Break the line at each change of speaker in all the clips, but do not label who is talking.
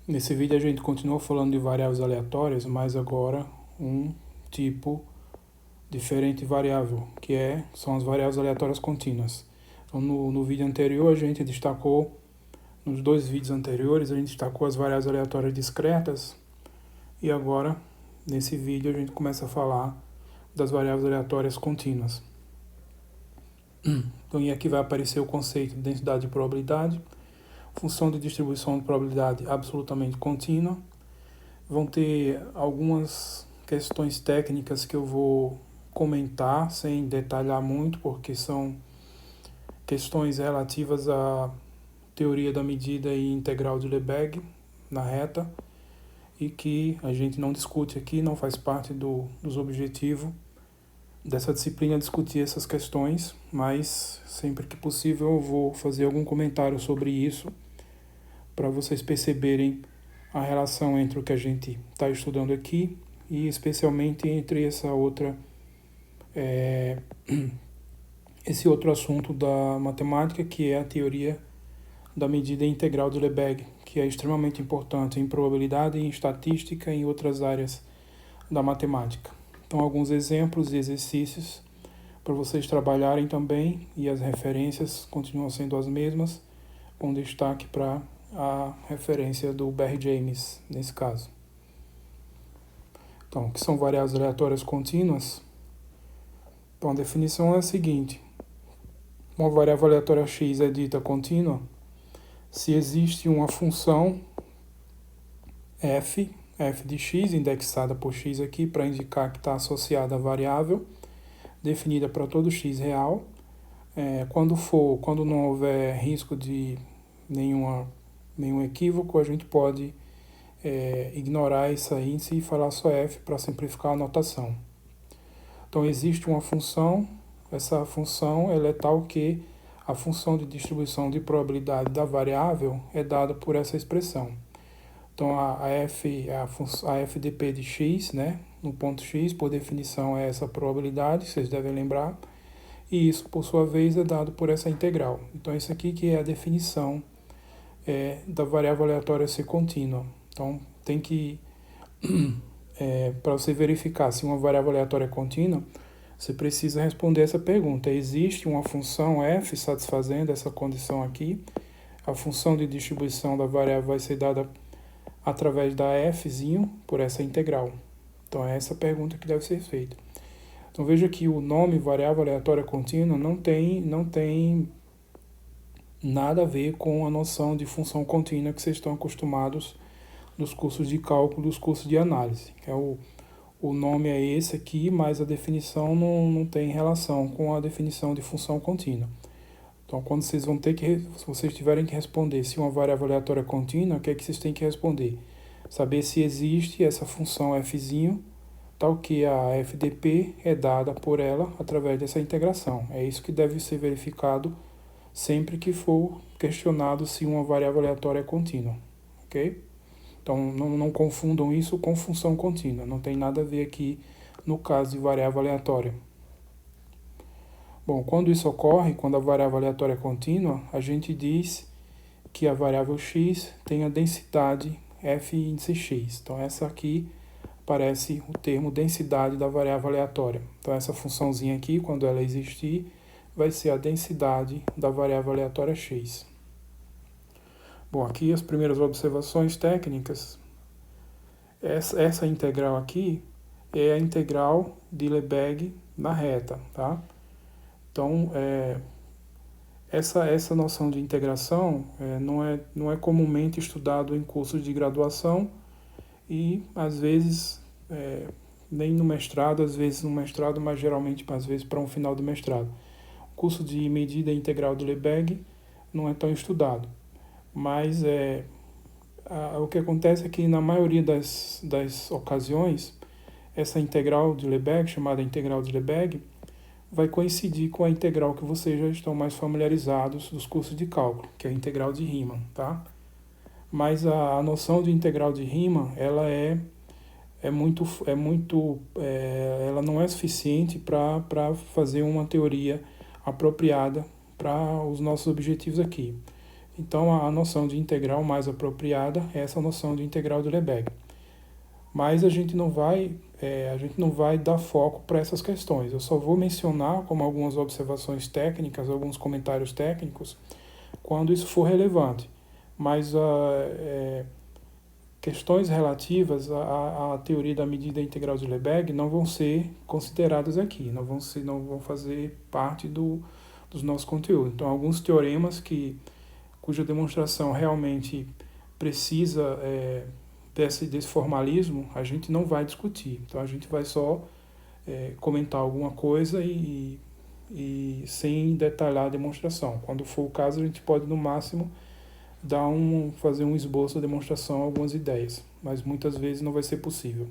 Nesse vídeo a gente continua falando de variáveis aleatórias, mas agora um tipo diferente de variável, são as variáveis aleatórias contínuas. Então no vídeo anterior a gente destacou, nos dois vídeos anteriores a gente destacou as variáveis aleatórias discretas, e agora nesse vídeo a gente começa a falar das variáveis aleatórias contínuas. Então e aqui vai aparecer o conceito de densidade de probabilidade, função de distribuição de probabilidade absolutamente contínua. Vão ter algumas questões técnicas que eu vou comentar sem detalhar muito, porque são questões relativas à teoria da medida e integral de Lebesgue na reta, e que a gente não discute aqui, não faz parte dos objetivos dessa disciplina discutir essas questões, mas sempre que possível eu vou fazer algum comentário sobre isso para vocês perceberem a relação entre o que a gente está estudando aqui e especialmente entre esse outro assunto da matemática, que é a teoria da medida integral de Lebesgue, que é extremamente importante em probabilidade, em estatística e em outras áreas da matemática. Então, alguns exemplos e exercícios para vocês trabalharem também, e as referências continuam sendo as mesmas, com destaque para a referência do Barry James, nesse caso. Então, o que são variáveis aleatórias contínuas? Então, a definição é a seguinte: uma variável aleatória x é dita contínua se existe uma função f de x, indexada por x aqui, para indicar que está associada à variável, definida para todo x real. Quando não houver risco de nenhum equívoco, a gente pode ignorar esse índice e falar só f para simplificar a notação. Então existe uma função, essa função ela é tal que a função de distribuição de probabilidade da variável é dada por essa expressão. Então a FDP de x, né, no ponto x, por definição é essa probabilidade, vocês devem lembrar, e isso por sua vez é dado por essa integral. Então isso aqui que é a definição da variável aleatória ser contínua. Então tem que, para você verificar se uma variável aleatória é contínua, você precisa responder essa pergunta: existe uma função f satisfazendo essa condição aqui? A função de distribuição da variável vai ser dada através da fzinho por essa integral. Então é essa pergunta que deve ser feita. Então veja que o nome variável aleatória contínua não tem nada a ver com a noção de função contínua que vocês estão acostumados nos cursos de cálculo, dos cursos de análise. O nome é esse aqui, mas a definição não tem relação com a definição de função contínua. Então, quando vocês se vocês tiverem que responder se uma variável aleatória é contínua, o que é que vocês têm que responder? Saber se existe essa função fzinho, tal que a FDP é dada por ela através dessa integração. É isso que deve ser verificado sempre que for questionado se uma variável aleatória é contínua, ok? Então, não confundam isso com função contínua, não tem nada a ver aqui no caso de variável aleatória. Bom, quando isso ocorre, quando a variável aleatória é contínua, a gente diz que a variável x tem a densidade f índice x. Então, essa aqui aparece o termo densidade da variável aleatória. Então, essa funçãozinha aqui, quando ela existir, vai ser a densidade da variável aleatória x. Bom, aqui as primeiras observações técnicas. Essa integral aqui é a integral de Lebesgue na reta, tá? Então, essa noção de integração não é comumente estudado em cursos de graduação e, às vezes, nem no mestrado, às vezes no mestrado, mas geralmente, às vezes, para um final de mestrado. O curso de medida integral de Lebesgue não é tão estudado, mas o que acontece é que, na maioria das ocasiões, essa integral de Lebesgue, chamada integral de Lebesgue, vai coincidir com a integral que vocês já estão mais familiarizados dos cursos de cálculo, que é a integral de Riemann, tá? Mas a noção de integral de Riemann, ela ela não é suficiente para fazer uma teoria apropriada para os nossos objetivos aqui. Então, a noção de integral mais apropriada é essa noção de integral de Lebesgue. Mas a gente não vai dar foco para essas questões. Eu só vou mencionar como algumas observações técnicas, alguns comentários técnicos, quando isso for relevante. Mas questões relativas à teoria da medida integral de Lebesgue não vão ser consideradas aqui, não vão fazer parte dos nossos conteúdos. Então, alguns teoremas cuja demonstração realmente precisa desse formalismo, a gente não vai discutir. Então, a gente vai só comentar alguma coisa e sem detalhar a demonstração. Quando for o caso, a gente pode, no máximo, fazer um esboço da demonstração, algumas ideias, mas muitas vezes não vai ser possível.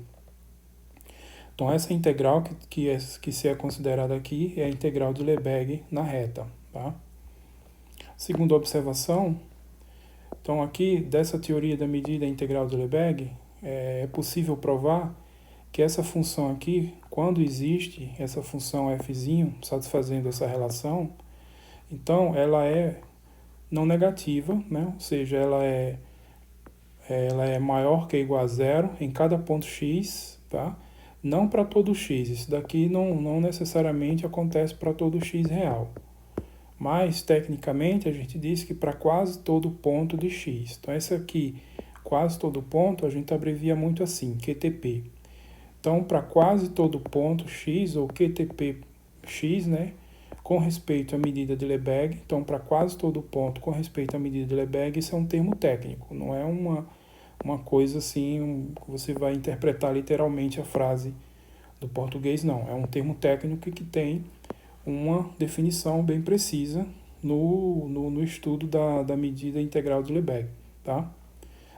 Então, essa integral que se é considerada aqui é a integral de Lebesgue na reta. Tá? Segunda observação, então aqui, dessa teoria da medida integral de Lebesgue, é possível provar que essa função aqui, quando existe essa função f satisfazendo essa relação, então ela é não negativa, né? Ou seja, ela é maior que ou igual a zero em cada ponto x, tá? Não para todo x, isso daqui não necessariamente acontece para todo x real. Mas, tecnicamente, a gente diz que para quase todo ponto de x. Então, esse aqui, quase todo ponto, a gente abrevia muito assim, QTP. Então, para quase todo ponto x, ou QTPx, né? Com respeito à medida de Lebesgue, então para quase todo ponto com respeito à medida de Lebesgue, isso é um termo técnico, não é uma coisa assim que você vai interpretar literalmente a frase do português, não. É um termo técnico que tem uma definição bem precisa no estudo da medida integral de Lebesgue. Tá?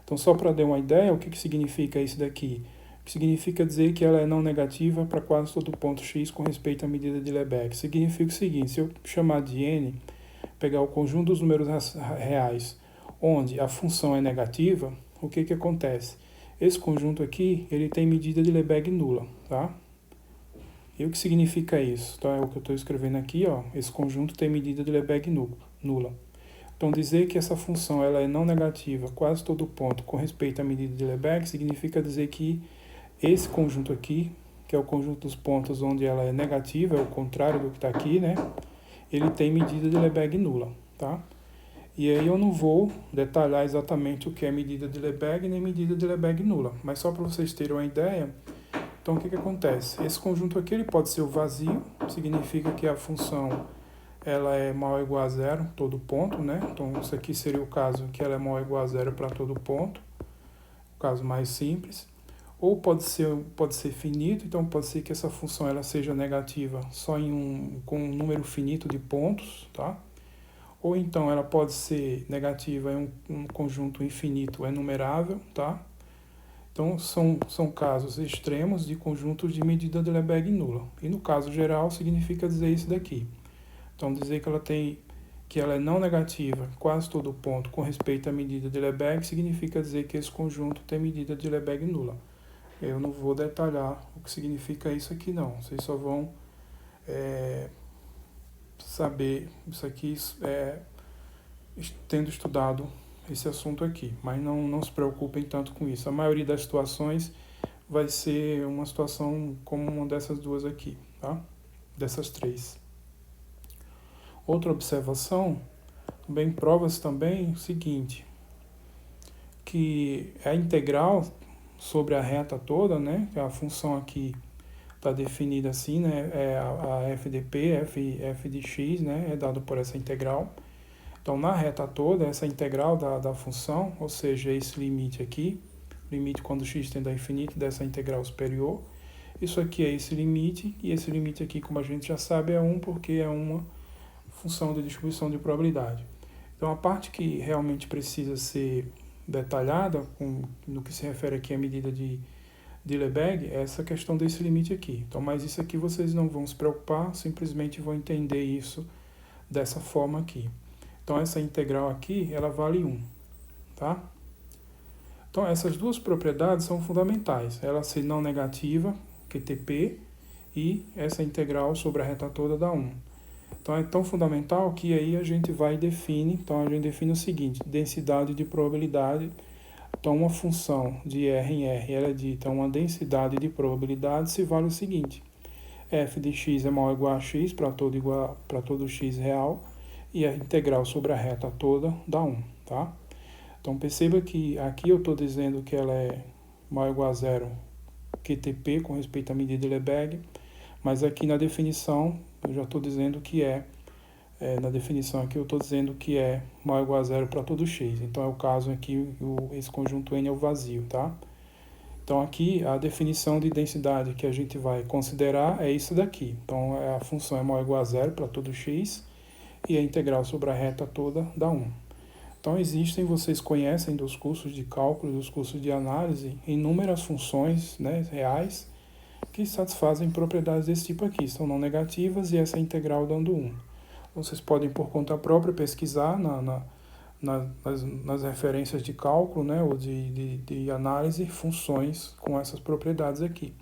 Então, só para dar uma ideia, o que significa isso daqui? Que significa dizer que ela é não negativa para quase todo ponto x com respeito à medida de Lebesgue. Significa o seguinte, se eu chamar de n, pegar o conjunto dos números reais, onde a função é negativa, o que acontece? Esse conjunto aqui, ele tem medida de Lebesgue nula, tá? E o que significa isso? Então, é o que eu estou escrevendo aqui, ó, esse conjunto tem medida de Lebesgue nula. Então, dizer que essa função ela é não negativa quase todo ponto com respeito à medida de Lebesgue, significa dizer que esse conjunto aqui, que é o conjunto dos pontos onde ela é negativa, é o contrário do que está aqui, né? Ele tem medida de Lebesgue nula, tá? E aí eu não vou detalhar exatamente o que é medida de Lebesgue nem medida de Lebesgue nula, mas só para vocês terem uma ideia, então o que acontece? Esse conjunto aqui ele pode ser o vazio, significa que a função ela é maior ou igual a zero, todo ponto, né? Então isso aqui seria o caso que ela é maior ou igual a zero para todo ponto, o caso mais simples. Ou pode ser finito, então pode ser que essa função ela seja negativa só com um número finito de pontos, tá? Ou então ela pode ser negativa em um conjunto infinito enumerável, tá? Então são casos extremos de conjuntos de medida de Lebesgue nula. E no caso geral significa dizer isso daqui. Então dizer que ela é não negativa quase todo ponto com respeito à medida de Lebesgue significa dizer que esse conjunto tem medida de Lebesgue nula. Eu não vou detalhar o que significa isso aqui, não. Vocês só vão saber isso aqui tendo estudado esse assunto aqui. Mas não se preocupem tanto com isso. A maioria das situações vai ser uma situação como uma dessas duas aqui, tá? Dessas três. Outra observação, também prova-se também o seguinte, que a integral sobre a reta toda, né? A função aqui está definida assim, né? É a f de p, f de x, né? É dado por essa integral. Então, na reta toda, essa integral da função, ou seja, esse limite aqui, limite quando x tende a infinito dessa integral superior, isso aqui é esse limite, e esse limite aqui, como a gente já sabe, é 1 porque é uma função de distribuição de probabilidade. Então, a parte que realmente precisa ser detalhada, no que se refere aqui à medida de Lebesgue, é essa questão desse limite aqui. Então, mas isso aqui vocês não vão se preocupar, simplesmente vão entender isso dessa forma aqui. Então, essa integral aqui, ela vale 1, tá? Então, essas duas propriedades são fundamentais. Ela ser não negativa, QTP, e essa integral sobre a reta toda dá 1. Então é tão fundamental que aí a gente vai e define, então a gente define o seguinte, densidade de probabilidade. Então uma função de R em R, ela é dita uma densidade de probabilidade se vale o seguinte, f de x é maior ou igual a x para todo x real, e a integral sobre a reta toda dá 1, tá? Então perceba que aqui eu estou dizendo que ela é maior ou igual a zero QTP com respeito à medida de Lebesgue, mas aqui na definição eu já estou dizendo que na definição aqui eu estou dizendo que é maior ou igual a zero para todo x. Então é o caso aqui, esse conjunto N é o vazio, tá? Então aqui a definição de densidade que a gente vai considerar é isso daqui. Então a função é maior ou igual a zero para todo x e a integral sobre a reta toda dá 1. Então existem, vocês conhecem dos cursos de cálculo, dos cursos de análise, inúmeras funções, né, reais que satisfazem propriedades desse tipo aqui, são não negativas e essa integral dando 1. Vocês podem, por conta própria, pesquisar nas referências de cálculo, né, ou de análise, funções com essas propriedades aqui.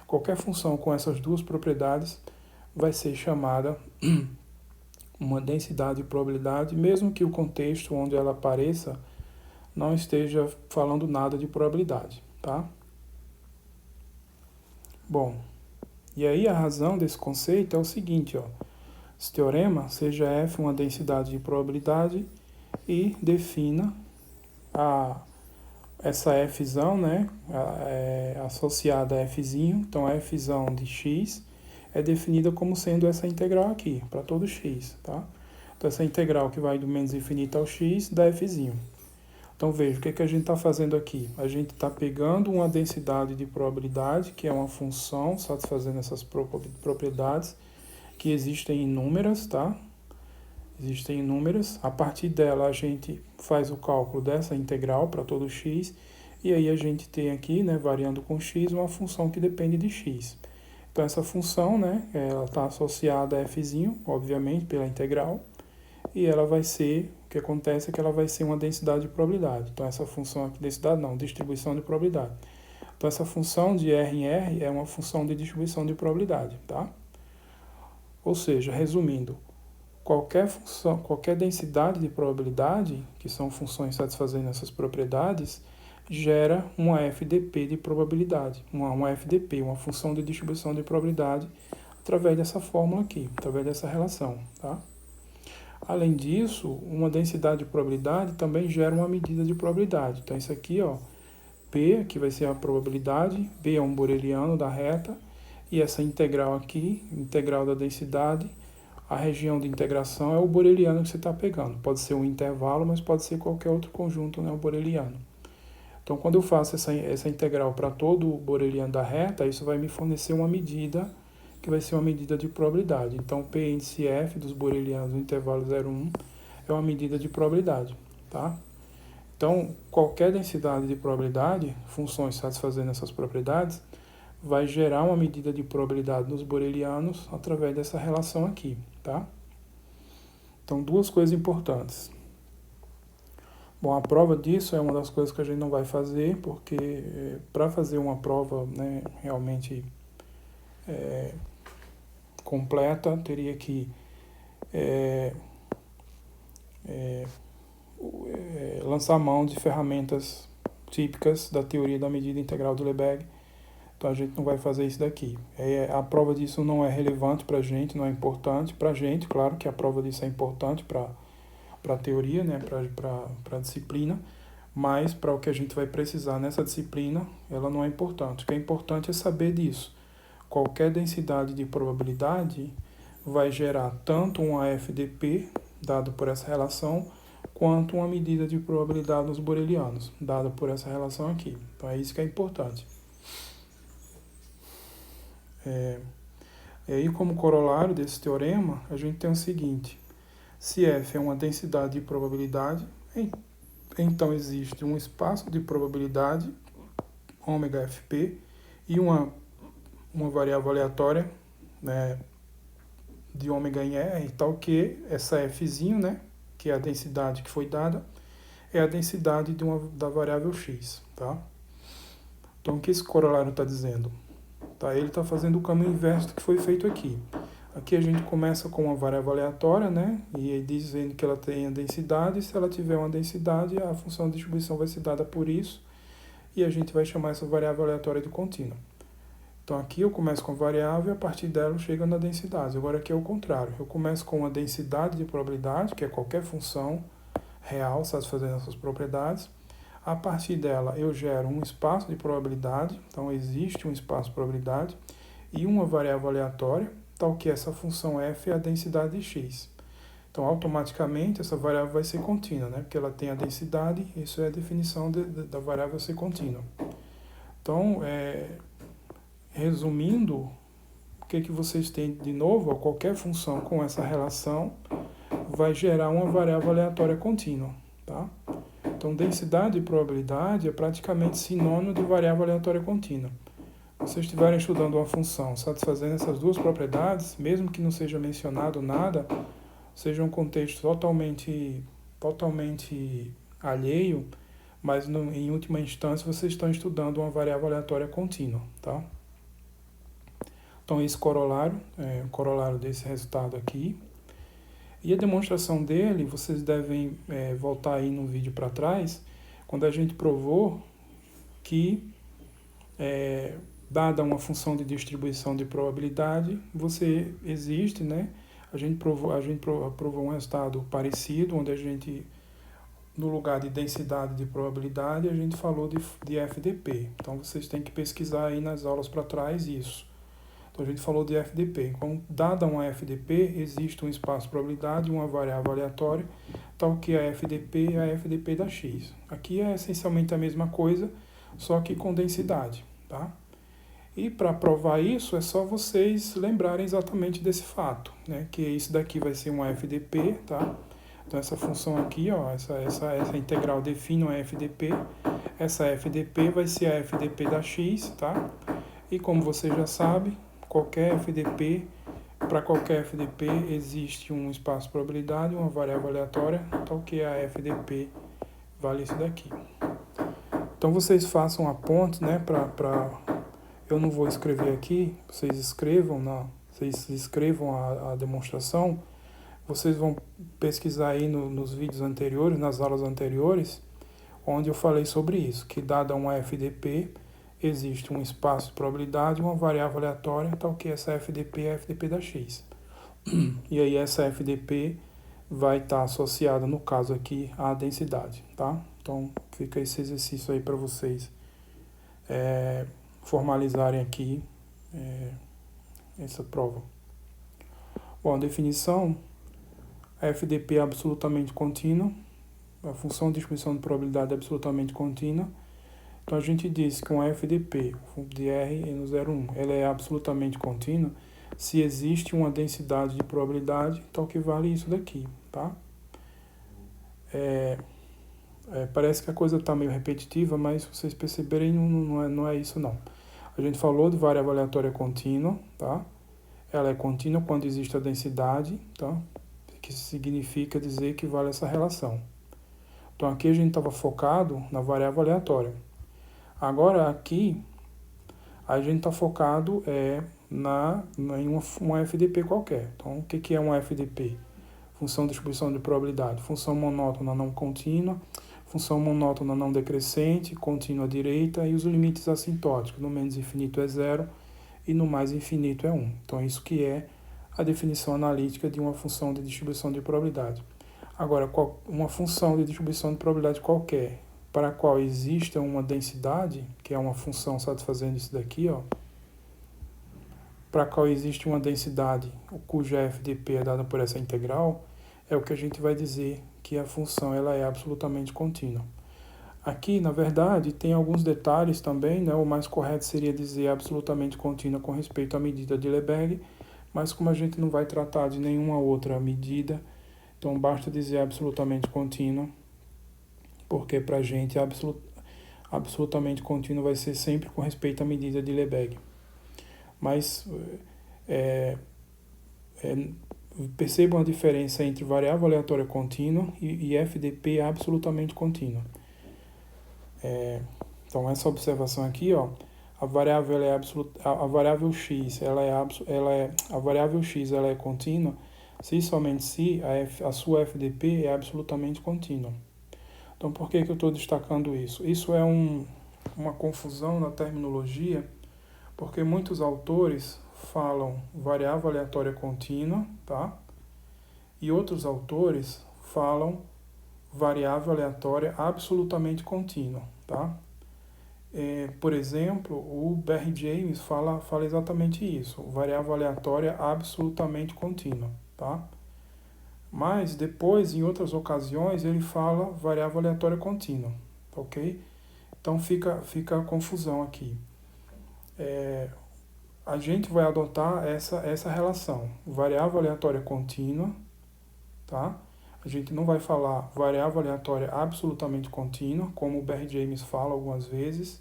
Qualquer função com essas duas propriedades vai ser chamada uma densidade de probabilidade, mesmo que o contexto onde ela apareça não esteja falando nada de probabilidade, tá? Bom, e aí a razão desse conceito é o seguinte, ó. Esse teorema, seja F uma densidade de probabilidade e defina essa Fzão, né, associada a Fzinho, então Fzão de x é definida como sendo essa integral aqui, para todo x, tá? Então essa integral que vai do menos infinito ao x dá Fzinho. Então veja, o que a gente está fazendo aqui? A gente está pegando uma densidade de probabilidade, que é uma função satisfazendo essas propriedades, que existem inúmeras, tá? Existem inúmeras. A partir dela a gente faz o cálculo dessa integral para todo x, e aí a gente tem aqui, né, variando com x, uma função que depende de x. Então essa função, né, ela está associada a fzinho, obviamente, pela integral, e ela vai ser, o que acontece é que ela vai ser uma densidade de probabilidade. Então essa função aqui, densidade não, distribuição de probabilidade. Então essa função de R em R é uma função de distribuição de probabilidade, tá? Ou seja, resumindo, qualquer função, qualquer densidade de probabilidade, que são funções satisfazendo essas propriedades, gera uma FDP de probabilidade, uma FDP, uma função de distribuição de probabilidade, através dessa fórmula aqui, através dessa relação, tá? Além disso, uma densidade de probabilidade também gera uma medida de probabilidade. Então isso aqui, ó, P, que vai ser a probabilidade, B é um boreliano da reta, e essa integral aqui, integral da densidade, a região de integração é o boreliano que você está pegando. Pode ser um intervalo, mas pode ser qualquer outro conjunto, né, o boreliano. Então, quando eu faço essa integral para todo o boreliano da reta, isso vai me fornecer uma medida, que vai ser uma medida de probabilidade. Então, P índice F dos borelianos no intervalo 0, 1 é uma medida de probabilidade, tá? Então, qualquer densidade de probabilidade, funções satisfazendo essas propriedades, vai gerar uma medida de probabilidade nos borelianos através dessa relação aqui, tá? Então, duas coisas importantes. Bom, a prova disso é uma das coisas que a gente não vai fazer, porque para fazer uma prova, né, realmente completa, teria que lançar mão de ferramentas típicas da teoria da medida integral de Lebesgue. Então a gente não vai fazer isso daqui. A prova disso não é relevante para a gente, não é importante para a gente. Claro que a prova disso é importante para a teoria, né, para a disciplina, mas para o que a gente vai precisar nessa disciplina, ela não é importante. O que é importante é saber disso. Qualquer densidade de probabilidade vai gerar tanto um AFDP, dado por essa relação, quanto uma medida de probabilidade nos borelianos, dada por essa relação aqui. Então é isso que é importante. E aí, como corolário desse teorema, a gente tem o seguinte: se F é uma densidade de probabilidade, então existe um espaço de probabilidade, ômega FP, e uma variável aleatória, né, de ômega em R, tal que essa Fzinho, né, que é a densidade que foi dada, é a densidade da variável x, tá? Então, o que esse corolário está dizendo? Tá? Ele está fazendo o caminho inverso do que foi feito aqui. Aqui a gente começa com uma variável aleatória, né? E aí dizendo que ela tem a densidade. Se ela tiver uma densidade, a função de distribuição vai ser dada por isso. E a gente vai chamar essa variável aleatória de contínua. Então aqui eu começo com a variável e a partir dela eu chego na densidade. Agora aqui é o contrário. Eu começo com uma densidade de probabilidade, que é qualquer função real satisfazendo essas propriedades. A partir dela eu gero um espaço de probabilidade. Então existe um espaço de probabilidade e uma variável aleatória, tal que essa função f é a densidade de x. Então, automaticamente, essa variável vai ser contínua, né? Porque ela tem a densidade, isso é a definição da variável ser contínua. Então, resumindo, o que vocês têm de novo? Qualquer função com essa relação vai gerar uma variável aleatória contínua, tá? Então, densidade e probabilidade é praticamente sinônimo de variável aleatória contínua. Se vocês estiverem estudando uma função satisfazendo essas duas propriedades, mesmo que não seja mencionado nada, seja um contexto totalmente alheio, mas em última instância vocês estão estudando uma variável aleatória contínua, tá? Então esse corolário, o corolário desse resultado aqui. E a demonstração dele, vocês devem voltar aí no vídeo para trás, quando a gente provou que dada uma função de distribuição de probabilidade, você existe, né? A gente provou um resultado parecido, onde a gente, no lugar de densidade de probabilidade, a gente falou de FDP. Então, vocês têm que pesquisar aí nas aulas para trás isso. Então, a gente falou de FDP. Então, dada uma FDP, existe um espaço de probabilidade, uma variável aleatória, tal que a FDP é a FDP da X. Aqui é essencialmente a mesma coisa, só que com densidade, tá? E para provar isso, é só vocês lembrarem exatamente desse fato, né? Que isso daqui vai ser uma FDP, tá? Então, essa função aqui, ó, essa integral define uma FDP. Essa FDP vai ser a FDP da X, tá? E como você já sabe, para qualquer FDP existe um espaço de probabilidade, uma variável aleatória, tal que a FDP vale isso daqui. Então, vocês façam a ponte, né, eu não vou escrever aqui, vocês escrevam a demonstração, vocês vão pesquisar aí nos vídeos anteriores, nas aulas anteriores, onde eu falei sobre isso, que dada uma FDP, existe um espaço de probabilidade, uma variável aleatória, tal que essa FDP é a FDP da X. E aí essa FDP vai estar associada, no caso aqui, à densidade, tá? Então fica esse exercício aí para vocês formalizarem aqui essa prova. Bom, a definição, a FDP é absolutamente contínua, a função de distribuição de probabilidade é absolutamente contínua. Então a gente diz que uma FDP de R no 0,1, ela é absolutamente contínua se existe uma densidade de probabilidade, então que vale isso daqui, tá? Parece que a coisa está meio repetitiva, mas se vocês perceberem, não é isso não. A gente falou de variável aleatória contínua, tá? Ela é contínua quando existe a densidade, tá? Que significa dizer que vale essa relação. Então aqui a gente estava focado na variável aleatória. Agora aqui a gente está focado em uma FDP qualquer. Então o que é uma FDP? Função de distribuição de probabilidade. Função monótona não contínua, função monótona não decrescente, contínua à direita e os limites assintóticos. No menos infinito é 0 e no mais infinito é 1. Então isso que é a definição analítica de uma função de distribuição de probabilidade. Agora, uma função de distribuição de probabilidade qualquer, para a qual exista uma densidade, que é uma função satisfazendo isso daqui, ó, para a qual existe uma densidade cuja FDP é dada por essa integral, é o que a gente vai dizer que a função ela é absolutamente contínua. Aqui, na verdade, tem alguns detalhes também, né? O mais correto seria dizer absolutamente contínua com respeito à medida de Lebesgue, mas como a gente não vai tratar de nenhuma outra medida, então basta dizer absolutamente contínua, porque para a gente absolutamente contínua vai ser sempre com respeito à medida de Lebesgue. Mas percebam a diferença entre variável aleatória contínua e FDP absolutamente contínua. Então essa observação aqui, ó, a variável é absoluta, a variável x, a variável x ela é contínua, se e somente se a sua FDP é absolutamente contínua. Então, por que eu estou destacando isso? Isso é uma confusão na terminologia, porque muitos autores falam variável aleatória contínua, tá? E outros autores falam variável aleatória absolutamente contínua, tá? Por exemplo, o Barry James fala exatamente isso, variável aleatória absolutamente contínua, tá? Mas depois, em outras ocasiões, ele fala variável aleatória contínua, ok? Então fica a confusão aqui. A gente vai adotar essa relação, variável aleatória contínua, tá? A gente não vai falar variável aleatória absolutamente contínua, como o Barry James fala algumas vezes.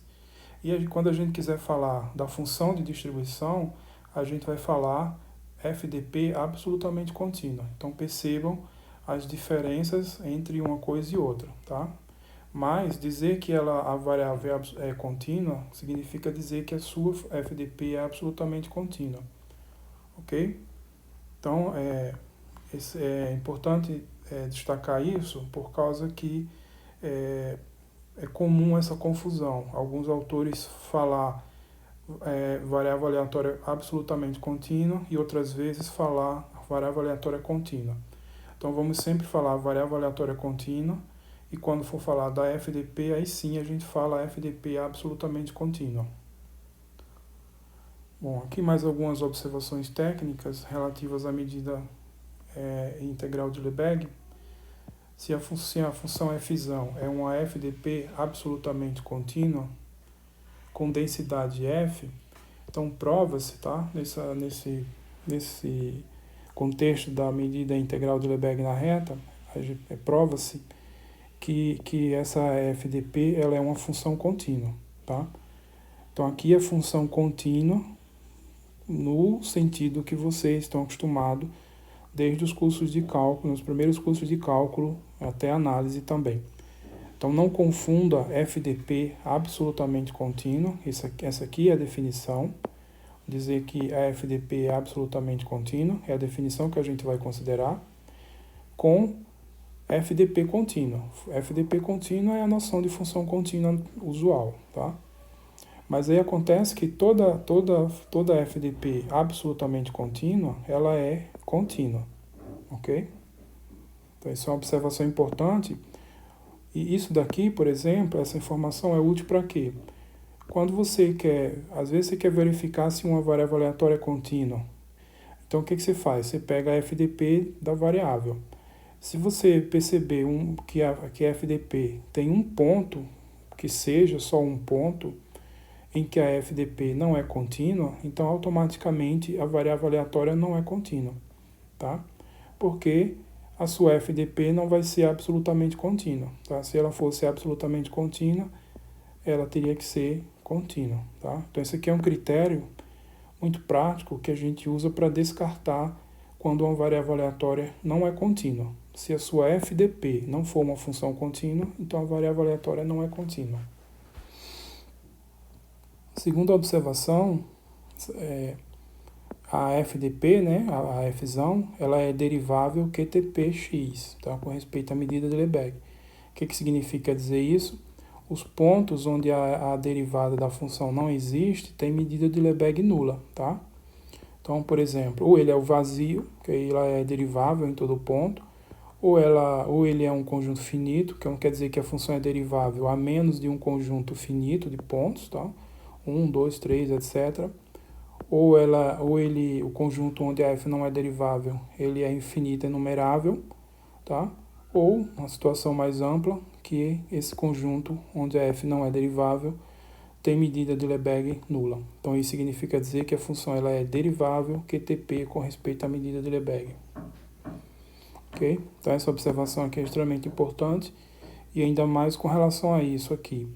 E quando a gente quiser falar da função de distribuição, a gente vai falar FDP absolutamente contínua. Então percebam as diferenças entre uma coisa e outra, tá? Mas dizer que a variável é contínua significa dizer que a sua FDP é absolutamente contínua, ok? Então é importante destacar isso por causa que é comum essa confusão. Alguns autores falar variável aleatória absolutamente contínua e outras vezes falar variável aleatória contínua. Então vamos sempre falar variável aleatória contínua e quando for falar da FDP, aí sim a gente fala FDP absolutamente contínua. Bom, aqui mais algumas observações técnicas relativas à medida integral de Lebesgue. Se a função f é uma FDP absolutamente contínua, com densidade f, então prova-se, tá? Nesse contexto da medida integral de Lebesgue na reta, prova-se que essa FDP ela é uma função contínua, tá? Então aqui a função contínua no sentido que vocês estão acostumados desde os cursos de cálculo, nos primeiros cursos de cálculo até análise também. Então não confunda FDP absolutamente contínua, essa aqui é a definição, dizer que a FDP é absolutamente contínua, é a definição que a gente vai considerar, com FDP contínua. FDP contínua é a noção de função contínua usual, tá? Mas aí acontece que toda FDP absolutamente contínua, ela é contínua, ok? Então isso é uma observação importante. E isso daqui, por exemplo, essa informação é útil para quê? Quando você quer, às vezes você quer verificar se uma variável aleatória é contínua. Então o que você faz? Você pega a FDP da variável. Se você perceber que a FDP tem um ponto, que seja só um ponto, em que a FDP não é contínua, então automaticamente a variável aleatória não é contínua, tá? Porque a sua FDP não vai ser absolutamente contínua, tá? Se ela fosse absolutamente contínua, ela teria que ser contínua, tá? Então esse aqui é um critério muito prático que a gente usa para descartar quando uma variável aleatória não é contínua. Se a sua FDP não for uma função contínua, então a variável aleatória não é contínua. Segunda observação, a FDP, né, a F, ela é derivável QTPx, tá, com respeito à medida de Lebesgue. O que significa dizer isso? Os pontos onde a derivada da função não existe tem medida de Lebesgue nula, tá? Então, por exemplo, ou ele é o vazio, que aí ela é derivável em todo ponto, ou ele é um conjunto finito, que não quer dizer que a função é derivável a menos de um conjunto finito de pontos, tá? 1, 2, 3, etc. O conjunto onde a f não é derivável, ele é infinito, é numerável, tá? Ou, uma situação mais ampla, que esse conjunto onde a f não é derivável tem medida de Lebesgue nula. Então isso significa dizer que a função ela é derivável QTP com respeito à medida de Lebesgue. Ok? Então essa observação aqui é extremamente importante e ainda mais com relação a isso aqui.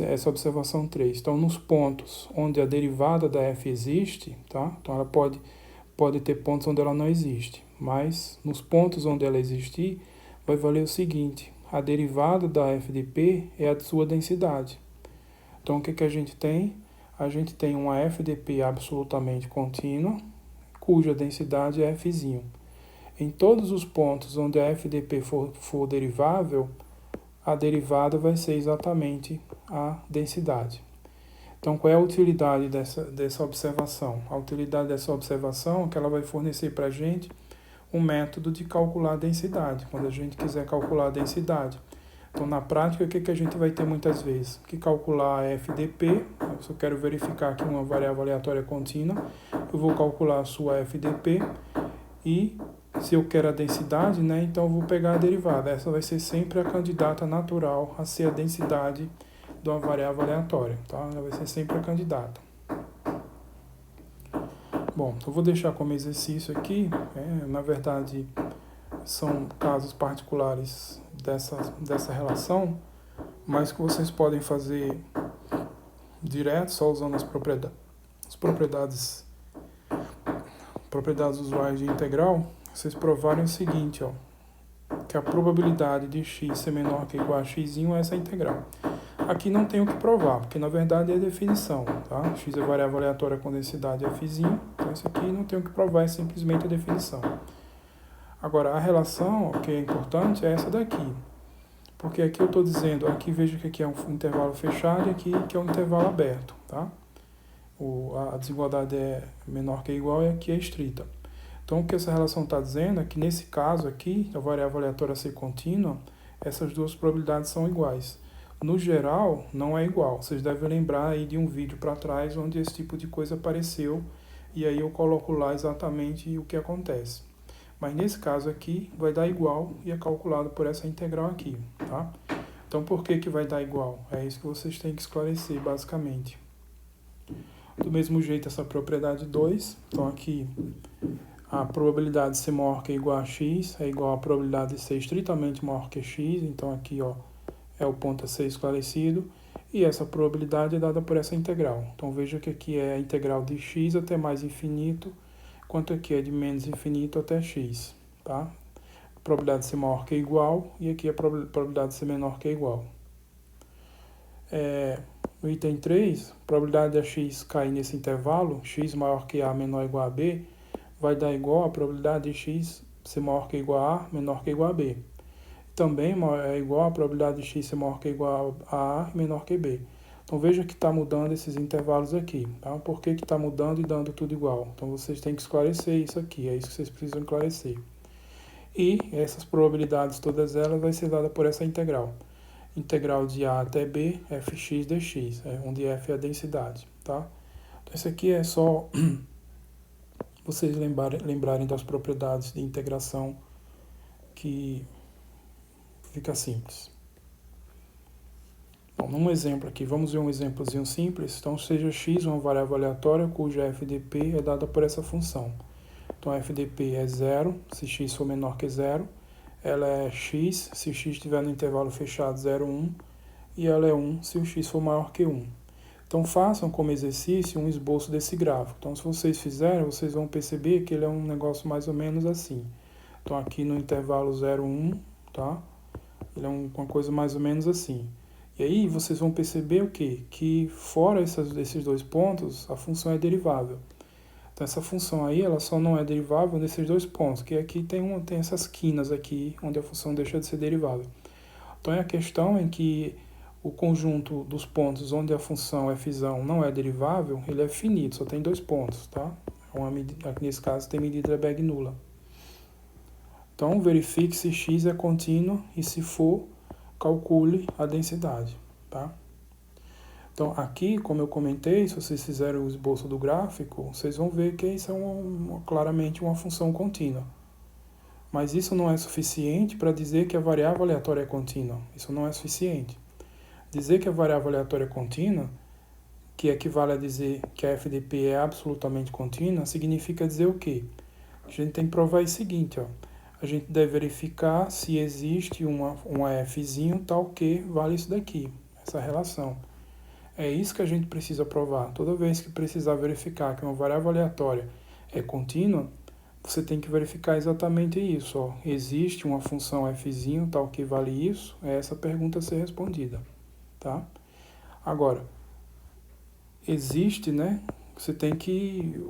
Essa observação 3. Então nos pontos onde a derivada da f existe, tá? Então ela pode ter pontos onde ela não existe, mas nos pontos onde ela existir, vai valer o seguinte: a derivada da FDP é a de sua densidade. Então, o que a gente tem? a gente tem uma FDP absolutamente contínua, cuja densidade é Fzinho. Em todos os pontos onde a FDP for derivável, a derivada vai ser exatamente a densidade. Então, qual é a utilidade dessa observação? A utilidade dessa observação é que ela vai fornecer para a gente um método de calcular a densidade, quando a gente quiser calcular a densidade. Então, na prática, o que a gente vai ter muitas vezes? Que calcular a FDP, se eu quero verificar que uma variável aleatória contínua, eu vou calcular a sua FDP e, se eu quero a densidade, né, então eu vou pegar a derivada. Essa vai ser sempre a candidata natural a ser a densidade de uma variável aleatória, tá? Ela vai ser sempre a candidata. Bom, eu vou deixar como exercício aqui, na verdade, são casos particulares dessa relação, mas que vocês podem fazer direto, só usando as propriedades usuais de integral. Vocês provarem o seguinte, ó, que a probabilidade de x ser menor que ou igual a x é essa integral. Aqui não tem o que provar, porque na verdade é definição, tá? X é variável aleatória com densidade f, então isso aqui não tem o que provar, é simplesmente a definição. Agora, a relação que é importante é essa daqui, porque aqui eu estou dizendo, aqui veja que aqui é um intervalo fechado e aqui que é um intervalo aberto, tá? A desigualdade é menor que ou igual e aqui é estrita. Então, o que essa relação está dizendo é que nesse caso aqui, a variável aleatória ser contínua, essas duas probabilidades são iguais. No geral, não é igual. Vocês devem lembrar aí de um vídeo para trás onde esse tipo de coisa apareceu e aí eu coloco lá exatamente o que acontece. Mas nesse caso aqui vai dar igual e é calculado por essa integral aqui, tá? Então por que vai dar igual? É isso que vocês têm que esclarecer basicamente. Do mesmo jeito essa propriedade 2, então aqui a probabilidade de ser maior que ou igual a x é igual à probabilidade de ser estritamente maior que x, então aqui ó, é o ponto a ser esclarecido, e essa probabilidade é dada por essa integral. Então veja que aqui é a integral de x até mais infinito, quanto aqui é de menos infinito até x, tá? A probabilidade de ser maior que ou igual, e aqui a probabilidade de ser menor que ou igual. No item 3, a probabilidade de x cair nesse intervalo, x maior que a menor ou igual a b, vai dar igual a probabilidade de x ser maior que ou igual a menor que ou igual a b. Também é igual a probabilidade de x ser maior que ou igual a e menor que b. Então veja que está mudando esses intervalos aqui, tá? Por que está mudando e dando tudo igual? Então vocês têm que esclarecer isso aqui, é isso que vocês precisam esclarecer. E essas probabilidades, todas elas, vai ser dada por essa integral. Integral de a até b, fx dx, onde f é a densidade, tá? Então isso aqui é só vocês lembrarem das propriedades de integração que fica simples. Bom, num exemplo aqui, vamos ver um exemplozinho simples. Então, seja x uma variável aleatória cuja FDP é dada por essa função. Então, a FDP é 0, se x for menor que 0. Ela é x, se x estiver no intervalo fechado 0, 1. E ela é 1, se o x for maior que 1. Então, façam como exercício um esboço desse gráfico. Então, se vocês fizerem, vocês vão perceber que ele é um negócio mais ou menos assim. Então, aqui no intervalo 0, 1, tá? Ele é uma coisa mais ou menos assim. E aí vocês vão perceber o quê? Que fora esses dois pontos, a função é derivável. Então essa função aí, ela só não é derivável nesses dois pontos, que aqui tem essas quinas aqui, onde a função deixa de ser derivável. Então a questão é que o conjunto dos pontos onde a função f não é derivável, ele é finito, só tem dois pontos, tá? Aqui nesse caso tem medida Lebesgue nula. Então verifique se x é contínuo e se for, calcule a densidade, tá? Então, aqui, como eu comentei, se vocês fizerem o esboço do gráfico, vocês vão ver que isso é claramente uma função contínua. Mas isso não é suficiente para dizer que a variável aleatória é contínua. Isso não é suficiente. Dizer que a variável aleatória é contínua, que equivale a dizer que a FDP é absolutamente contínua, significa dizer o quê? A gente tem que provar o seguinte, ó. A gente deve verificar se existe uma fzinho tal que vale isso daqui, essa relação. É isso que a gente precisa provar. Toda vez que precisar verificar que uma variável aleatória é contínua, você tem que verificar exatamente isso. Ó. Existe uma função fzinho tal que vale isso? É essa pergunta a ser respondida. Tá? Agora, existe, né? Você tem que,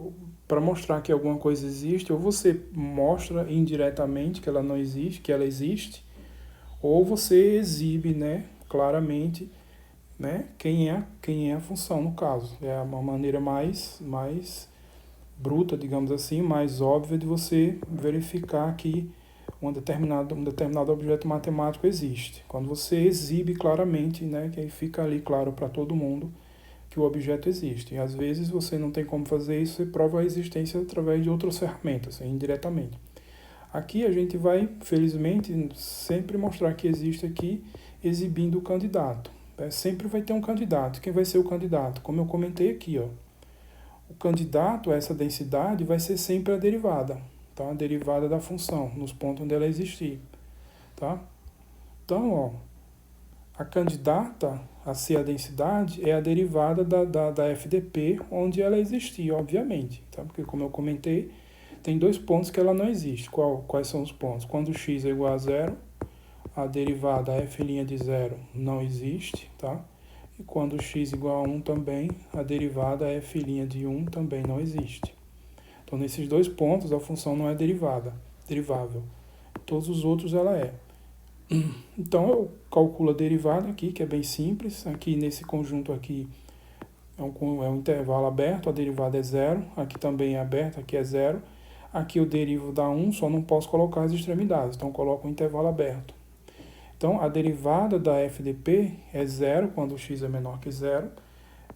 para mostrar que alguma coisa existe, ou você mostra indiretamente que ela não existe, que ela existe, ou você exibe, né, claramente, né, quem é a função no caso. É uma maneira mais bruta, digamos assim, mais óbvia de você verificar que um determinado objeto matemático existe. Quando você exibe claramente, né, que aí fica ali claro para todo mundo que o objeto existe. E às vezes você não tem como fazer isso, você prova a existência através de outras ferramentas, indiretamente. Aqui a gente vai, felizmente, sempre mostrar que existe aqui, exibindo o candidato. Sempre vai ter um candidato. Quem vai ser o candidato? Como eu comentei aqui, ó. O candidato a essa densidade vai ser sempre a derivada, tá? A derivada da função, nos pontos onde ela existir, tá? Então, ó, a candidata a ser a densidade é a derivada da FDP, onde ela existir, obviamente, tá? Porque, como eu comentei, tem dois pontos que ela não existe. Quais são os pontos? Quando x é igual a zero, a derivada f' de zero não existe, tá? E quando x igual a 1 também, a derivada f' de 1 também não existe. Então, nesses dois pontos, a função não é derivável. Todos os outros ela é. Então, eu calculo a derivada aqui, que é bem simples. Aqui, nesse conjunto aqui, é um intervalo aberto, a derivada é zero. Aqui também é aberto, aqui é zero. Aqui eu derivo da 1, só não posso colocar as extremidades, então eu coloco um intervalo aberto. Então, a derivada da FDP é zero quando x é menor que zero,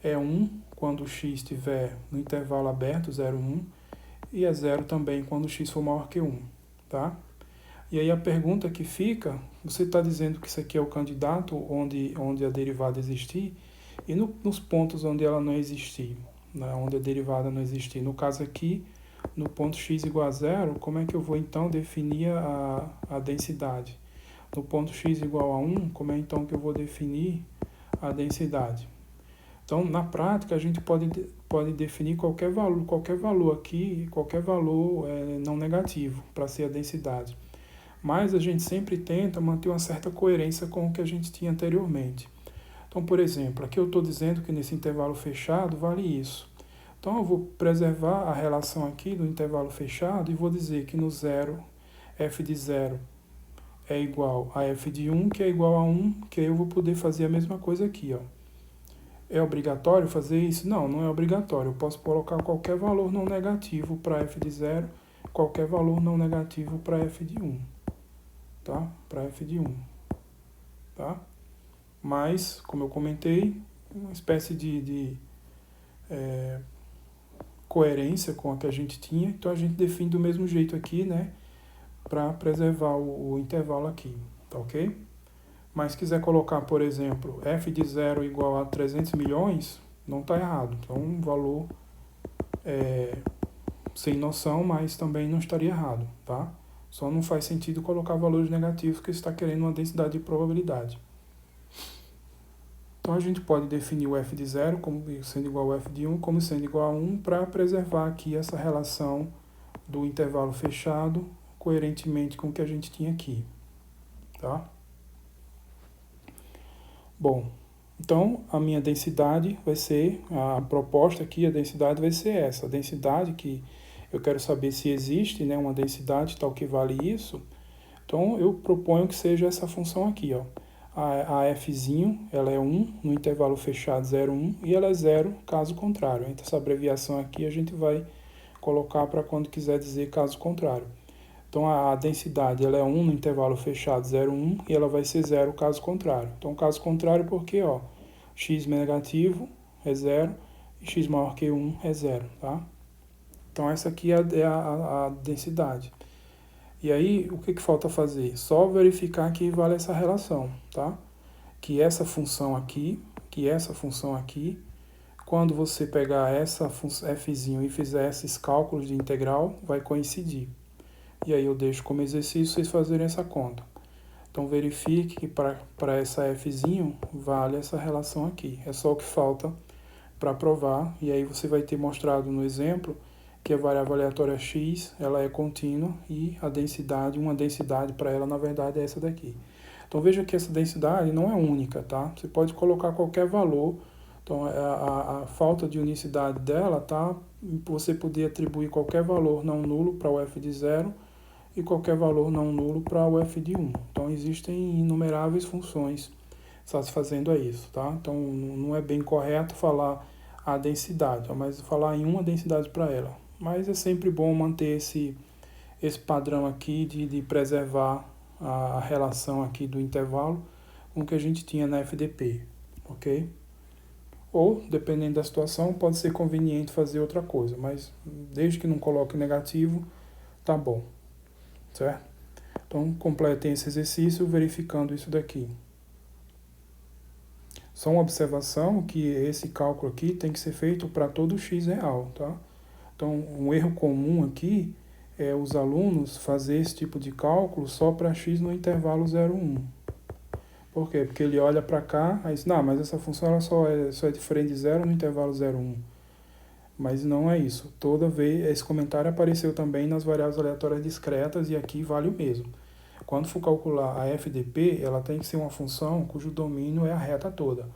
é 1 quando x estiver no intervalo aberto, 0, 1, e é zero também quando x for maior que 1, tá? E aí a pergunta que fica, você está dizendo que isso aqui é o candidato onde a derivada existir, e nos pontos onde ela não existir, né, onde a derivada não existir. No caso aqui, no ponto x igual a zero, como é que eu vou então definir a densidade? No ponto x igual a 1, como é então que eu vou definir a densidade? Então, na prática, a gente pode definir qualquer valor aqui, qualquer valor não negativo para ser a densidade. Mas a gente sempre tenta manter uma certa coerência com o que a gente tinha anteriormente. Então, por exemplo, aqui eu estou dizendo que nesse intervalo fechado vale isso. Então, eu vou preservar a relação aqui do intervalo fechado e vou dizer que no zero, f de 0 é igual a f de 1, que é igual a 1, que aí eu vou poder fazer a mesma coisa aqui, ó. É obrigatório fazer isso? Não, não é obrigatório. Eu posso colocar qualquer valor não negativo para f de 0, qualquer valor não negativo para f de 1, tá? Para f de 1, tá? Mas, como eu comentei, uma espécie de coerência com a que a gente tinha, então a gente define do mesmo jeito aqui, né? Para preservar o intervalo aqui, tá ok? Mas se quiser colocar, por exemplo, f de 0 igual a 300 milhões, não está errado. Então, um valor sem noção, mas também não estaria errado, tá? Só não faz sentido colocar valores negativos porque você está querendo uma densidade de probabilidade. Então, a gente pode definir o f de 0 como sendo igual ao f de 1, como sendo igual a 1, para preservar aqui essa relação do intervalo fechado, coerentemente com o que a gente tinha aqui, tá? Bom, então a minha densidade vai ser, a proposta aqui, a densidade vai ser essa. A densidade que eu quero saber se existe, né, uma densidade tal que vale isso. Então eu proponho que seja essa função aqui, ó. A fzinho, ela é 1 no intervalo fechado 0, 1, e ela é 0 caso contrário. Então essa abreviação aqui a gente vai colocar para quando quiser dizer caso contrário. Então, a densidade ela é 1 no intervalo fechado 0, 1, e ela vai ser 0 caso contrário. Então, caso contrário porque, ó, x negativo é 0 e x maior que 1 é 0, tá? Então, essa aqui é a densidade. E aí, o que falta fazer? Só verificar que vale essa relação, tá? Que essa função aqui, quando você pegar essa fzinho e fizer esses cálculos de integral, vai coincidir. E aí eu deixo como exercício vocês fazerem essa conta. Então verifique que para essa fzinho vale essa relação aqui. É só o que falta para provar. E aí você vai ter mostrado no exemplo que a variável aleatória x ela é contínua e a densidade, uma densidade para ela na verdade é essa daqui. Então veja que essa densidade não é única, tá? Você pode colocar qualquer valor Então, a falta de unicidade dela, tá? Você poder atribuir qualquer valor não nulo para o f de 0 e qualquer valor não nulo para o f de 1. Então, existem inumeráveis funções satisfazendo a isso, tá? Então, não é bem correto falar a densidade, mas falar em uma densidade para ela. Mas é sempre bom manter esse padrão aqui de preservar a relação aqui do intervalo com o que a gente tinha na FDP, ok? Ou, dependendo da situação, pode ser conveniente fazer outra coisa, mas desde que não coloque negativo, tá bom, certo? Então, completem esse exercício verificando isso daqui. Só uma observação que esse cálculo aqui tem que ser feito para todo x real, tá? Então, um erro comum aqui é os alunos fazer esse tipo de cálculo só para x no intervalo 0,1. Por quê? Porque ele olha para cá e diz, não, mas essa função ela só é diferente de 0 no intervalo 0,1. Mas não é isso. Toda vez, esse comentário apareceu também nas variáveis aleatórias discretas e aqui vale o mesmo. Quando for calcular a FDP, ela tem que ser uma função cujo domínio é a reta toda.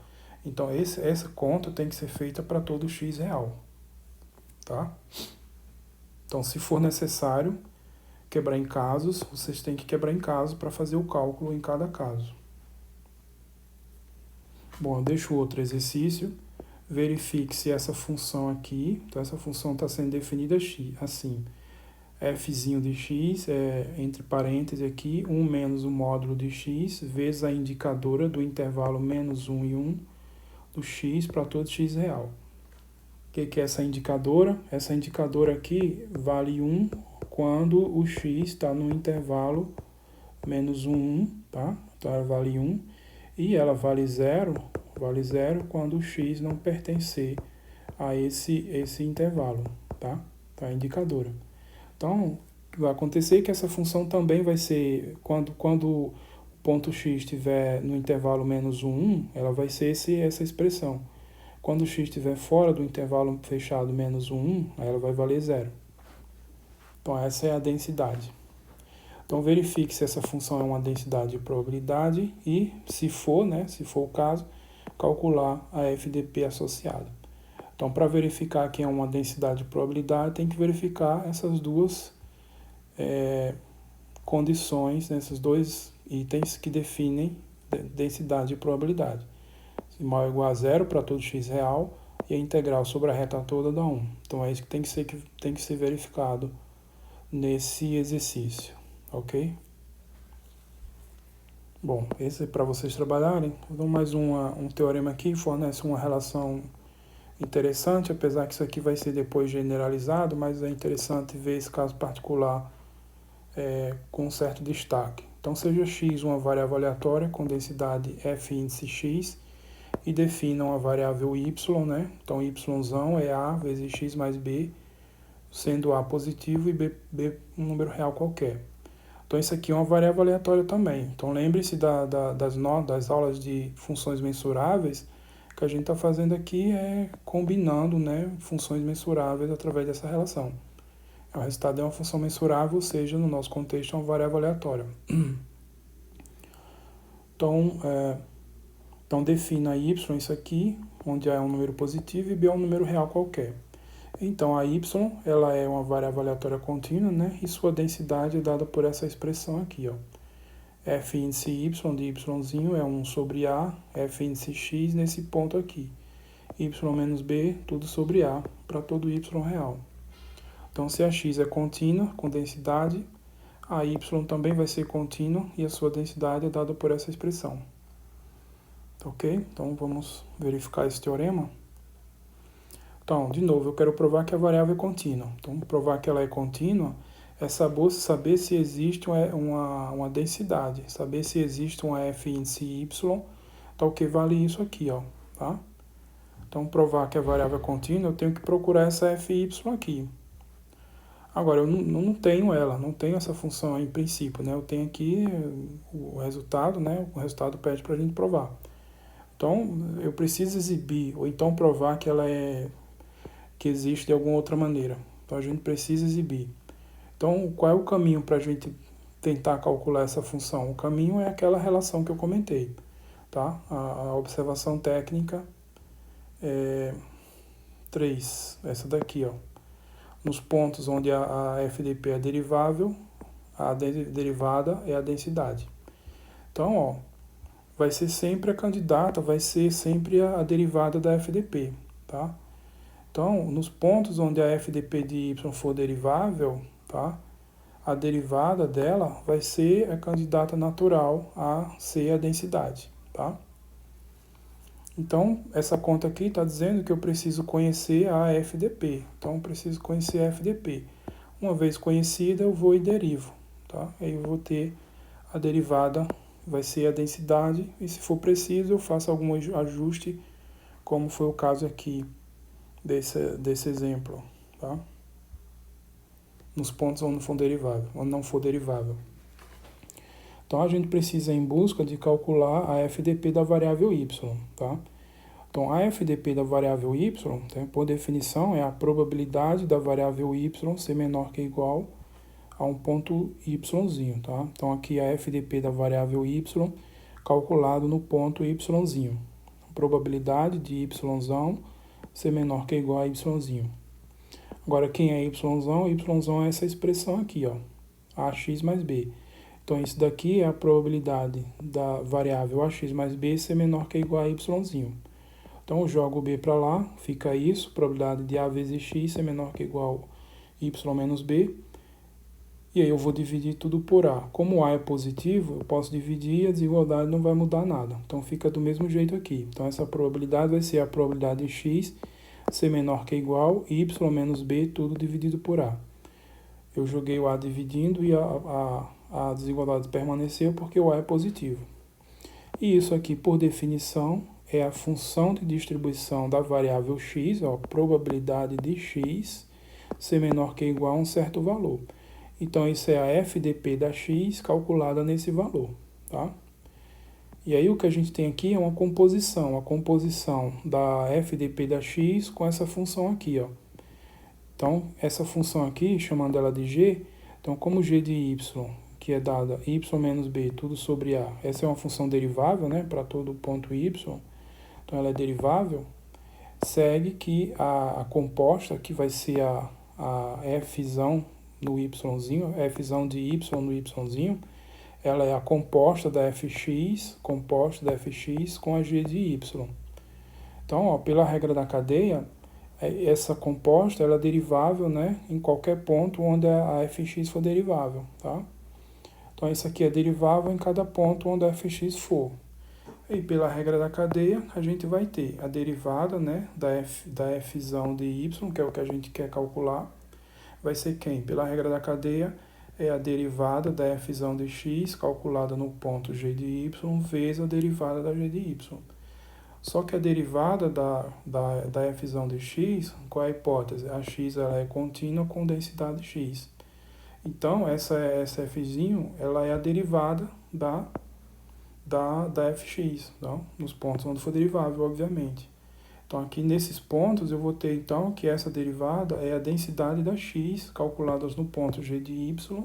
Então, essa conta tem que ser feita para todo x real. Tá? Então, se for necessário quebrar em casos, vocês têm que quebrar em casos para fazer o cálculo em cada caso. Bom, eu deixo outro exercício. Verifique se essa função aqui, então essa função está sendo definida assim. F de x é, entre parênteses aqui, 1 menos o módulo de x, vezes a indicadora do intervalo menos 1 e 1 do x para todo x real. O que é essa indicadora? Essa indicadora aqui vale 1 quando o x está no intervalo menos 1, 1, tá? Então ela vale 1. E ela vale 0 quando o x não pertencer a esse intervalo, tá? Tá a indicadora. Então, vai acontecer que essa função também vai ser, quando o ponto x estiver no intervalo menos 1, 1, ela vai ser essa expressão. Quando o x estiver fora do intervalo fechado menos 1, 1, aí ela vai valer 0. Então, essa é a densidade. Então, verifique se essa função é uma densidade de probabilidade e, se for o caso, calcular a FDP associada. Então, para verificar que é uma densidade de probabilidade, tem que verificar essas duas condições, esses dois itens que definem densidade de probabilidade. Se maior ou igual a 0 para todo x real e a integral sobre a reta toda dá 1. Então, é isso que tem que ser verificado nesse exercício, ok? Bom, esse é para vocês trabalharem. Então, mais um teorema aqui, fornece uma relação interessante, apesar que isso aqui vai ser depois generalizado, mas é interessante ver esse caso particular com um certo destaque. Então, seja x uma variável aleatória com densidade f índice x e defina uma variável y, né? Então, yzão é a vezes x mais b, sendo a positivo e b um número real qualquer. Então, isso aqui é uma variável aleatória também. Então, lembre-se das aulas de funções mensuráveis, que a gente está fazendo aqui é combinando, né, funções mensuráveis através dessa relação. O resultado é uma função mensurável, ou seja, no nosso contexto é uma variável aleatória. Então defina y, isso aqui, onde A é um número positivo e B é um número real qualquer. Então, a y ela é uma variável aleatória contínua, né, e sua densidade é dada por essa expressão aqui, ó. F índice y de yzinho é 1 sobre A, F índice x nesse ponto aqui. Y menos B, tudo sobre A, para todo y real. Então, se a x é contínua, com densidade, a y também vai ser contínua e a sua densidade é dada por essa expressão. Ok? Então, vamos verificar esse teorema. Então, de novo, eu quero provar que a variável é contínua. Então, provar que ela é contínua é saber se existe uma densidade, saber se existe uma f índice y, tal que vale isso aqui, ó, tá? Então, provar que a variável é contínua, eu tenho que procurar essa fy aqui. Agora, eu não tenho ela, não tenho essa função aí, em princípio, né? Eu tenho aqui o resultado, né? O resultado pede para a gente provar. Então, eu preciso exibir, ou então provar que existe de alguma outra maneira. Então, a gente precisa exibir. Então, qual é o caminho para a gente tentar calcular essa função? O caminho é aquela relação que eu comentei, tá? A observação técnica 3, essa daqui, ó. Nos pontos onde a FDP é derivável, a derivada é a densidade. Então, ó, vai ser sempre a candidata, vai ser sempre a derivada da FDP, tá? Então, nos pontos onde a FDP de y for derivável, tá? A derivada dela vai ser a candidata natural a ser a densidade, tá? Então, essa conta aqui está dizendo que eu preciso conhecer a FDP. Então, eu preciso conhecer a FDP. Uma vez conhecida, eu vou e derivo, tá? Aí eu vou ter a derivada, vai ser a densidade, e se for preciso, eu faço algum ajuste, como foi o caso aqui desse exemplo, tá? Nos pontos onde não for derivável. Então, a gente precisa ir em busca de calcular a FDP da variável y, tá? Então, a FDP da variável y, tá, por definição, é a probabilidade da variável y ser menor que ou igual a um ponto yzinho, tá? Então, aqui a FDP da variável y calculado no ponto yzinho. Probabilidade de yzão ser menor que ou igual a yzinho. Agora, quem é yzão? Yzão é essa expressão aqui, ó, ax mais b. Então, isso daqui é a probabilidade da variável ax mais b ser menor que ou igual a yzinho. Então, eu jogo b para lá, fica isso, probabilidade de a vezes x ser menor que ou igual a y menos b. E aí eu vou dividir tudo por a. Como a é positivo, eu posso dividir e a desigualdade não vai mudar nada. Então, fica do mesmo jeito aqui. Então, essa probabilidade vai ser a probabilidade de x ser menor que ou igual a y menos b, tudo dividido por a. Eu joguei o a dividindo e a desigualdade permaneceu porque o a é positivo. E isso aqui, por definição, é a função de distribuição da variável x, ó, probabilidade de x ser menor que ou igual a um certo valor. Então, isso é a FDP da x calculada nesse valor, tá? E aí o que a gente tem aqui é uma composição, a composição da FDP da x com essa função aqui, ó. Então, essa função aqui, chamando ela de g, então como g de y, que é dada y menos b, tudo sobre a, essa é uma função derivável, né, para todo ponto y, então ela é derivável, segue que a composta, que vai ser a fzão no yzinho, fzão de y no yzinho, ela é a composta da fx com a g de y. Então, ó, pela regra da cadeia, essa composta ela é derivável, né, em qualquer ponto onde a fx for derivável, tá? Então, isso aqui é derivável em cada ponto onde a fx for. E pela regra da cadeia, a gente vai ter a derivada, né, da fzão de y, que é o que a gente quer calcular, vai ser quem? Pela regra da cadeia, é a derivada da fzão de x calculada no ponto g de y vezes a derivada da g de y. Só que a derivada da fzão de x, qual é a hipótese? A x ela é contínua com densidade x. Então, essa fzinho, ela é a derivada da fx, então, nos pontos onde for derivável, obviamente. Então, aqui nesses pontos, eu vou ter, então, que essa derivada é a densidade da x, calculadas no ponto g de y.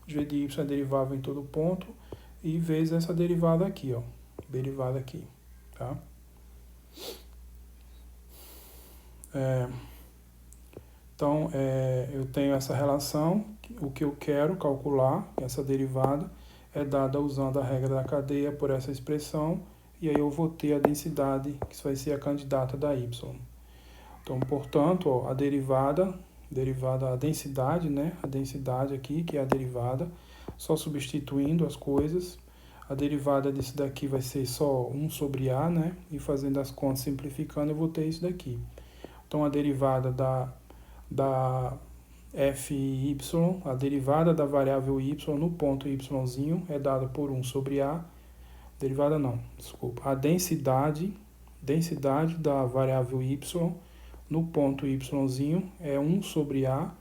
G de y é derivável em todo ponto, e vezes essa derivada aqui, ó, derivada aqui, tá? Então, eu tenho essa relação, o que eu quero calcular, essa derivada, é dada usando a regra da cadeia por essa expressão, e aí eu vou ter a densidade, que vai ser a candidata da y. Então, portanto, ó, a derivada, a densidade, né? A densidade aqui, que é a derivada, só substituindo as coisas. A derivada disso daqui vai ser só 1 sobre a, né? E fazendo as contas, simplificando, eu vou ter isso daqui. Então, a derivada da fy, a derivada da variável y no ponto yzinho é dada por 1 sobre a, derivada não, desculpa, a densidade da variável y no ponto yzinho é 1 sobre a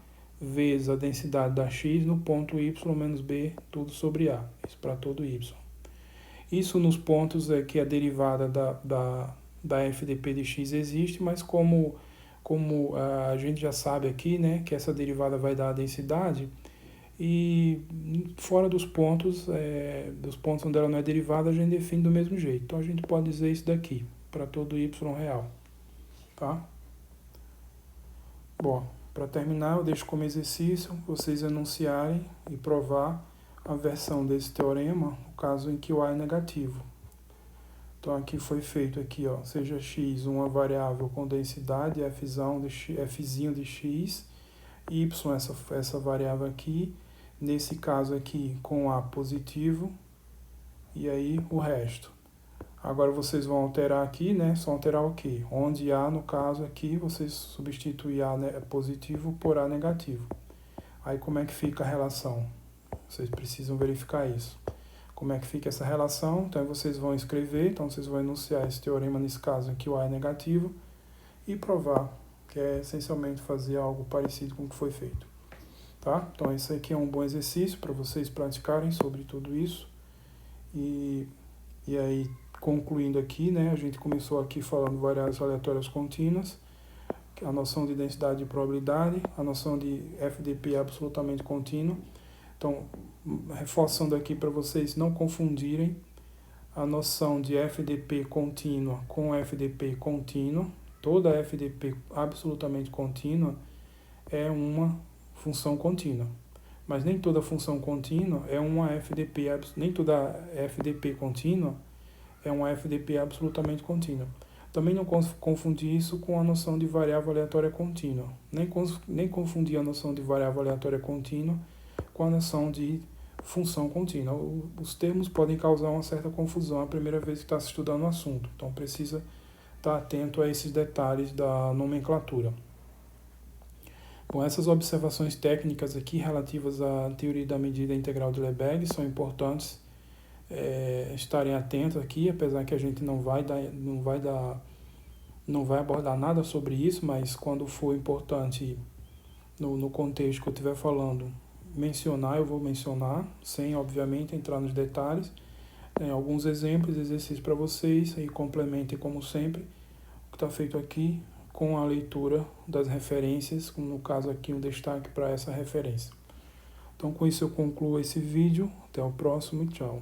vezes a densidade da x no ponto y menos b, tudo sobre a, isso para todo y. Isso nos pontos é que a derivada da FDP de x existe, mas como a gente já sabe aqui, né, que essa derivada vai dar a densidade, e fora dos pontos onde ela não é derivada, a gente define do mesmo jeito. Então, a gente pode dizer isso daqui, para todo y real. tá? Bom, para terminar, eu deixo como exercício vocês enunciarem e provar a versão desse teorema, no caso em que o A é negativo. Então aqui foi feito aqui, ó, seja x uma variável com densidade fzinho de x, y essa variável aqui, nesse caso aqui com A positivo, e aí o resto. Agora vocês vão alterar aqui, né? Só alterar o quê? Onde A, no caso aqui, vocês substituem A positivo por A negativo. Aí como é que fica a relação? Vocês precisam verificar isso. Como é que fica essa relação? Então vocês vão escrever, então vocês vão enunciar esse teorema, nesse caso aqui o A é negativo, e provar, que é essencialmente fazer algo parecido com o que foi feito. Tá? Então esse aqui é um bom exercício para vocês praticarem sobre tudo isso. E aí, concluindo aqui, né, a gente começou aqui falando variáveis aleatórias contínuas, a noção de densidade e probabilidade, a noção de FDP absolutamente contínuo. Então, reforçando aqui para vocês não confundirem a noção de FDP contínua com FDP contínua. Toda FDP absolutamente contínua é uma função contínua. Mas nem toda função contínua é uma FDP, nem toda FDP contínua é uma FDP absolutamente contínua. Também não confundir isso com a noção de variável aleatória contínua. Nem confundir a noção de variável aleatória contínua com a noção de função contínua. Os termos podem causar uma certa confusão a primeira vez que está se estudando o assunto. Então precisa estar atento a esses detalhes da nomenclatura. Bom, essas observações técnicas aqui relativas à teoria da medida integral de Lebesgue são importantes estarem atentos aqui, apesar que a gente não vai abordar nada sobre isso, mas quando for importante no contexto que eu estiver falando mencionar, eu vou mencionar, sem obviamente entrar nos detalhes. Alguns exemplos, exercícios para vocês, e complementem como sempre o que está feito aqui com a leitura das referências, no caso aqui um destaque para essa referência. Então com isso eu concluo esse vídeo, até o próximo e tchau.